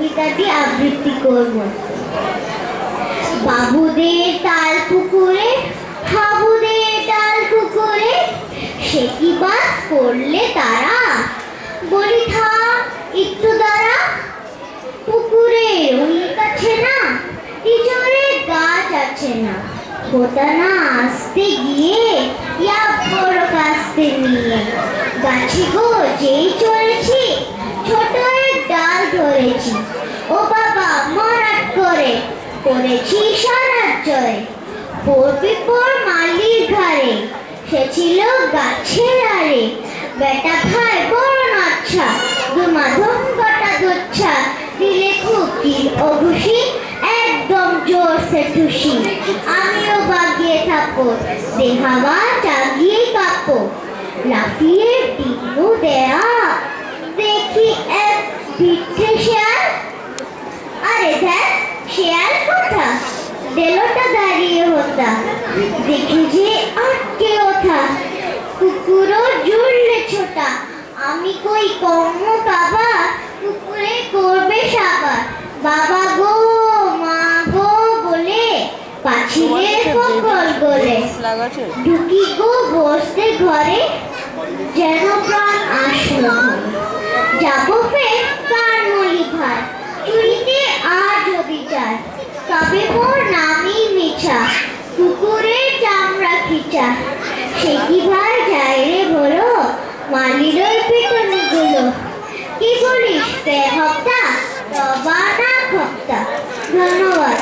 কবিতাটি আবৃত্তি করব। বাবুদের তাল পুকুরে, হাবুদের ডাল পুকুরে, সে কি বাস করলে তারা? বলি থাম একটু দাঁড়া। পুকুরে ওই কাছে না, ইঁচড়ের গাছ আছে না, কোথা না আসতে গিয়ে ইয়া বড় কাস্তে নিয়ে। গাছে গো যেই চলেছি, ছোট এক ডাল ধরেছি, ও বাবা মরাট করে পড়েছি সারার জয়। পড়বি পর মালির ঘাড়ে, সে ছিল গাছের আড়ে। বেটা ভাই বড় নাচ্ছা, দুমাধম কটা দোচ্ছা, দিলে খুব তীর ও ঘুষি, একদম জোর সে ঠুসি। আমিও বাগিয়ে থাকো, দেহাবা জাগিয়ে কাঁপো। লাফিয়ে ডিগনু দেয়া, দেখি এক ভিটে শেয়াল। আরে দেখ শেয়াল কোথা, দেলোটা দাঁড়িয়ে হতা, দেখে যে আটকে ওঠা। কুকুরও জুড়লে ছোটা, আমি কই কর্ম বাবা, কুকুরে করবে সাবা। বাবা গো মা গো বলে পাছিলের ফকল গলে, ঢুকি গো বসতে ঘরে, যেন প্রাণ আসলো। যাবো ফের কার মলি ভার, চুরিতে আর যদি চায়, তবে মোর নামই মিছা, কুকুরের চামড়া খিচা। সে কি ভাই যায় রে বলো, মালিরই পিটনি গুলো। কি বলিস বে হপ্তা, তবা না খপ্তা। ধন্যবাদ।